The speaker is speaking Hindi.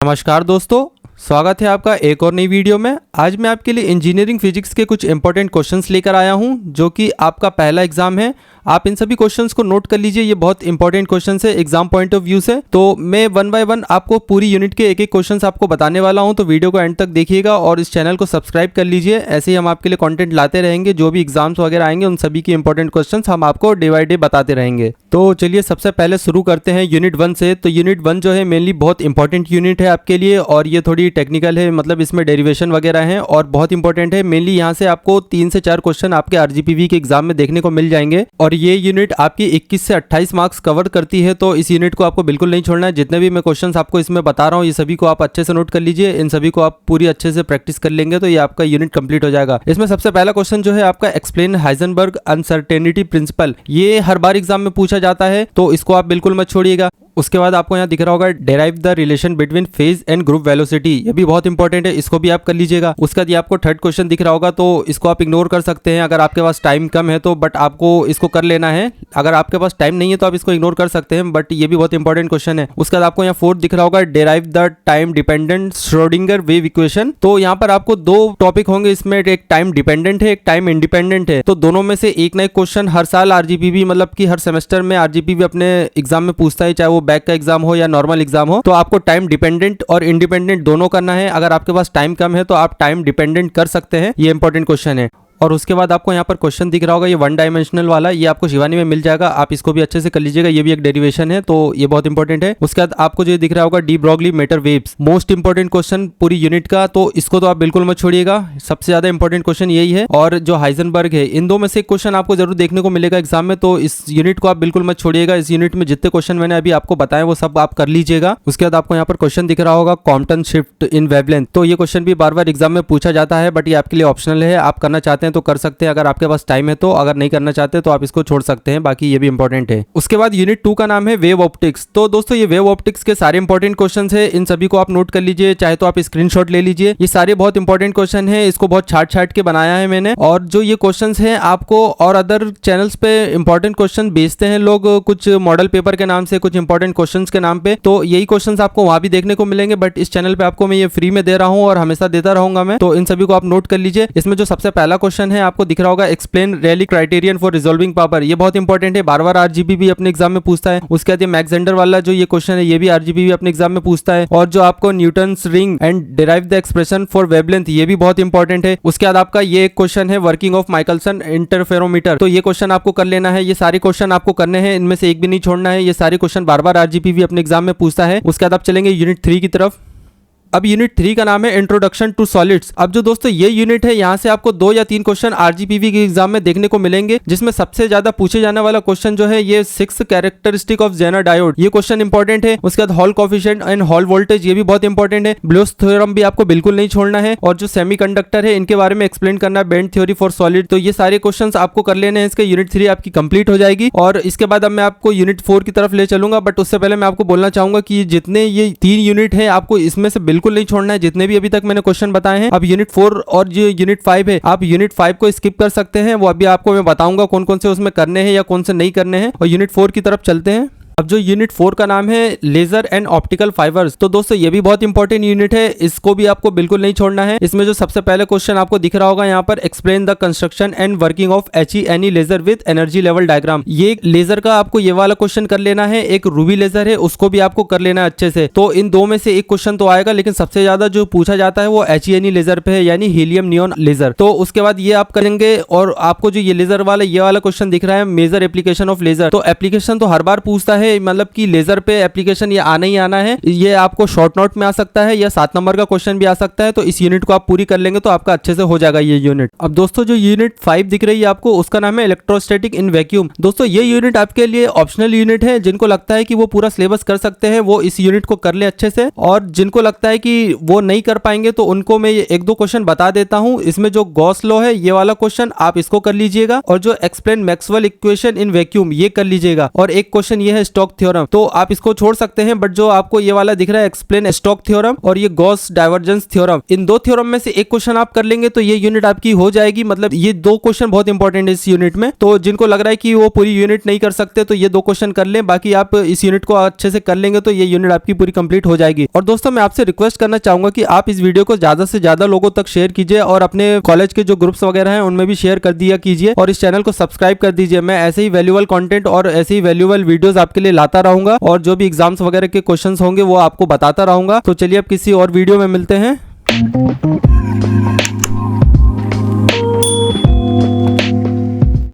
नमस्कार दोस्तों, स्वागत है आपका एक और नई वीडियो में। आज मैं आपके लिए इंजीनियरिंग फिजिक्स के कुछ इंपॉर्टेंट क्वेश्चंस लेकर आया हूं, जो कि आपका पहला एग्जाम है। आप इन सभी क्वेश्चंस को नोट कर लीजिए, ये बहुत इंपॉर्टेंट क्वेश्चंस है एग्जाम पॉइंट ऑफ व्यू से। तो मैं वन बाय वन आपको पूरी यूनिट के एक एक क्वेश्चंस आपको बताने वाला हूं, तो वीडियो को एंड तक देखिएगा और इस चैनल को सब्सक्राइब कर लीजिए। ऐसे ही हम आपके लिए कंटेंट लाते रहेंगे, जो भी एग्जाम्स वगैरह आएंगे उन सभी के इंपॉर्टेंट क्वेश्चंस हम आपको डे बाय डे बताते रहेंगे। तो चलिए सबसे पहले शुरू करते हैं यूनिट 1 से। तो यूनिट 1 जो है मेनली बहुत इंपॉर्टेंट यूनिट है आपके लिए, और ये थोड़ी टेक्निकल है, मतलब इसमें डेरिवेशन वगैरह है और बहुत इंपॉर्टेंट है। मेनली यहाँ से आपको 3 से 4 क्वेश्चन आपके आरजीपीवी के एग्जाम में देखने को मिल जाएंगे, और ये यूनिट आपकी 21 से 28 मार्क्स कवर करती है। तो इस यूनिट को आपको बिल्कुल नहीं छोड़ना है। जितने भी मैं क्वेश्चंस आपको इसमें बता रहा हूँ, ये सभी को आप अच्छे से नोट कर लीजिए। इन सभी को आप पूरी अच्छे से प्रैक्टिस कर लेंगे तो ये आपका यूनिट कंप्लीट हो जाएगा। इसमें सबसे पहला क्वेश्चन जो है आपका एक्सप्लेन हाइजेनबर्ग अनसर्टेनिटी प्रिंसिपल, ये हर बार एग्जाम में पूछा जाता है, तो इसको आप बिल्कुल मत छोड़िएगा। उसके बाद आपको यहाँ दिख रहा होगा derive the relation between phase and group velocity, ये भी बहुत इंपॉर्टेंट है, इसको भी आप कर लीजिएगा। उसके बाद ये आपको थर्ड क्वेश्चन दिख रहा होगा, तो इसको आप इग्नोर कर सकते हैं अगर आपके पास टाइम कम है तो, बट आपको इसको कर लेना है। अगर आपके पास टाइम नहीं है तो आप इसको इग्नोर कर सकते हैं, बट ये भी बहुत इंपॉर्टेंट क्वेश्चन है। उसके बाद आपको यहाँ फोर्थ दिख रहा होगा derive the time dependent Schrodinger wave equation. तो यहाँ पर आपको 2 टॉपिक होंगे इसमें, एक टाइम डिपेंडेंट है, एक टाइम इंडिपेंडेंट है। तो दोनों में से एक ना एक क्वेश्चन हर साल आरजीपीवी, मतलब कि हर सेमेस्टर में आरजीपीवी अपने एग्जाम में पूछता है, चाहे वो बैक का एग्जाम हो या नॉर्मल एग्जाम हो। तो आपको टाइम डिपेंडेंट और इंडिपेंडेंट दोनों करना है। अगर आपके पास टाइम कम है तो आप टाइम डिपेंडेंट कर सकते हैं, ये इंपॉर्टेंट क्वेश्चन है। और उसके बाद आपको यहाँ पर क्वेश्चन दिख रहा होगा, ये 1 डायमेंशनल वाला, ये आपको शिवानी में मिल जाएगा, आप इसको भी अच्छे से कर लीजिएगा, ये भी एक डेरिवेशन है, तो ये बहुत इंपॉर्टेंट है। उसके बाद आपको जो दिख रहा होगा de Broglie matter waves, most important question पूरी यूनिट का, तो इसको तो आप बिल्कुल मत छोड़िएगा, सबसे ज्यादा इंपॉर्टेंट क्वेश्चन यही है। और जो हाइजेनबर्ग है, इन दो में से एक क्वेश्चन आपको जरूर देखने को मिलेगा एग्जाम में, तो इस यूनिट को आप बिल्कुल मत छोड़िएगा। इस यूनिट में जितने क्वेश्चन मैंने अभी आपको बताए वो सब आप कर लीजिएगा। उसके बाद आपको यहाँ पर क्वेश्चन दिख रहा होगा कॉम्पटन शिफ्ट इन वेवलेंथ, तो ये क्वेश्चन भी बार बार एग्जाम में पूछा जाता है, बट ये आपके लिए ऑप्शनल है, आप करना चाहते हैं तो कर सकते हैं अगर आपके पास टाइम है तो, अगर नहीं करना चाहते तो आप इसको छोड़ सकते हैं, बाकी ये भी इंपॉर्टेंट है। उसके बाद यूनिट 2 का नाम है वेव ऑप्टिक्स। तो दोस्तों ये वेव ऑप्टिक्स के सारे इंपॉर्टेंट क्वेश्चंस है, इन सभी को आप नोट कर लीजिए, चाहे तो आप स्क्रीनशॉट ले लीजिए। ये सारे बहुत इंपॉर्टेंट क्वेश्चन है, इसको बहुत छाट छाट के बनाया है मैंने। और जो ये क्वेश्चंस है आपको और अदर चैनल्स पे इंपॉर्टेंट क्वेश्चन बेचते हैं लोग, कुछ मॉडल पेपर के नाम से, कुछ इंपॉर्टेंट क्वेश्चन के नाम पे, तो यही क्वेश्चन आपको वहां भी देखने को मिलेंगे, बट इस चैनल पे आपको मैं ये फ्री में दे रहा हूँ और हमेशा देता रहूंगा मैं, तो इन सभी को आप नोट कर लीजिए। इसमें जो सबसे पहला क्वेश्चन है आपको दिख रहा होगा explain Rayleigh criterion for resolving power, ये बहुत इंपॉर्टेंट है, बार बार आरजीपीवी अपने एग्जाम में पूछता है। उसके बाद ये मैक्सजेंडर वाला जो ये क्वेश्चन है, ये भी आरजीपीवी अपने एग्जाम में पूछता है। और जो आपको Newton's ring and derive the expression for wavelength, ये भी बहुत इंपॉर्टेंट है। उसके बाद आपका ये एक क्वेश्चन है वर्किंग ऑफ माइकलसन इंटरफेरोमीटर, तो ये क्वेश्चन आपको कर लेना है। ये सारे क्वेश्चन आपको करने हैं, इनमें से एक भी नहीं छोड़ना है, ये सारे क्वेश्चन बार बार आरजीपीवी अपने एग्जाम में पूछता है। उसके बाद आप चलेंगे यूनिट 3 की तरफ। अब यूनिट 3 का नाम है इंट्रोडक्शन टू सॉलिड्स। अब जो दोस्तों ये यूनिट है, यहाँ से आपको 2 या 3 क्वेश्चन आरजीपीवी के एग्जाम में देखने को मिलेंगे, जिसमें सबसे ज्यादा पूछे जाने वाला क्वेश्चन जो है ये 6 कैरेक्टरिस्टिक ऑफ जेनर डायोड, ये क्वेश्चन इंपॉर्टेंट है। उसके बाद hall coefficient and hall voltage, ये भी बहुत इंपॉर्टेंट है। ब्लोच थ्योरम भी आपको बिल्कुल नहीं छोड़ना है, और जो सेमीकंडक्टर है इनके बारे में एक्सप्लेन करना है, बेंड थ्योरी फॉर सॉलिड, तो ये सारे क्वेश्चन आपको कर लेने हैं। इसके यूनिट 3 आपकी कंप्लीट हो जाएगी। और इसके बाद अब मैं आपको यूनिट 4 की तरफ ले चलूंगा, बट उससे पहले मैं आपको बोलना चाहूंगा कि जितने ये 3 यूनिट है आपको इसमें से बिल्कुल नहीं छोड़ना है, जितने भी अभी तक मैंने क्वेश्चन बताए हैं। अब यूनिट 4 और जो यूनिट 5 है, आप यूनिट 5 को स्किप कर सकते हैं, वो अभी आपको मैं बताऊंगा कौन कौन से उसमें करने हैं या कौन से नहीं करने हैं। और यूनिट 4 की तरफ चलते हैं। अब जो यूनिट 4 का नाम है लेजर एंड ऑप्टिकल फाइबर्स, तो दोस्तों ये भी बहुत इंपॉर्टेंट यूनिट है, इसको भी आपको बिल्कुल नहीं छोड़ना है। इसमें जो सबसे पहले क्वेश्चन आपको दिख रहा होगा यहाँ पर, explain the construction and working of HENE laser with energy level diagram, ये लेजर का आपको ये वाला क्वेश्चन कर लेना है। एक रूबी लेजर है, उसको भी आपको कर लेना है अच्छे से। तो इन 2 में से एक क्वेश्चन तो आएगा, लेकिन सबसे ज्यादा जो पूछा जाता है वो HENE लेजर पे है, यानी हीलियम नियॉन लेजर। तो उसके बाद ये आप करेंगे, और आपको जो ये लेजर वाला ये वाला क्वेश्चन दिख रहा है मेजर एप्लीकेशन ऑफ लेजर, तो एप्लीकेशन तो हर बार पूछता है, मतलब की लेजर पे एप्लीकेशन ये आना ही आना है। ये आपको शॉर्ट नोट में आ सकता है या 7 नंबर का क्वेश्चन भी आ सकता है, तो इस यूनिट को आप पूरी कर लेंगे तो आपका अच्छे से हो जाएगा ये यूनिट। अब दोस्तों जो यूनिट 5 दिख रही है आपको, उसका नाम है इलेक्ट्रोस्टैटिक इन वैक्यूम। दोस्तों ये यूनिट आपके लिए ऑप्शनल यूनिट है, जिनको लगता है कि वो पूरा सिलेबस कर सकते हैं वो इस यूनिट को कर ले अच्छे से, और जिनको लगता है कि वो नहीं कर पाएंगे तो उनको मैं 1-2 क्वेश्चन बता देता हूं। इसमें जो गॉस लॉ है ये वाला क्वेश्चन आप इसको कर लीजिएगा, और जो explain Maxwell equation in vacuum ये कर लीजिएगा, और एक क्वेश्चन ये है स्टोक थ्योरम, तो आप इसको छोड़ सकते हैं। बट जो आपको ये वाला दिख रहा है एक्सप्लेन स्टोक थ्योरम और ये गॉस डाइवर्जेंस थ्योरम, इन दो थ्योरम में से एक क्वेश्चन आप कर लेंगे तो ये यूनिट आपकी हो जाएगी। मतलब ये दो क्वेश्चन बहुत इंपॉर्टेंट है इस यूनिट में, तो जिनको लग रहा है कि वो पूरी यूनिट नहीं कर सकते तो ये दो क्वेश्चन कर लें, बाकी आप इस यूनिट को अच्छे से कर लेंगे तो ये यूनिट आपकी पूरी कंप्लीट हो जाएगी। और दोस्तों मैं आपसे रिक्वेस्ट करना चाहूंगा कि आप इस वीडियो को ज्यादा से ज्यादा लोगों तक शेयर कीजिए और अपने कॉलेज के जो ग्रुप्स वगैरह हैं उनमें भी शेयर कर दिया कीजिए और इस चैनल को सब्सक्राइब कर दीजिए। मैं ऐसे ही वैल्यूएबल कंटेंट और ऐसे ही वैल्यूएबल वीडियोस आपके लिए लाता रहूंगा और जो भी एग्जाम्स वगैरह के क्वेश्चंस होंगे वो आपको बताता रहूंगा। तो चलिए अब किसी और वीडियो में मिलते हैं।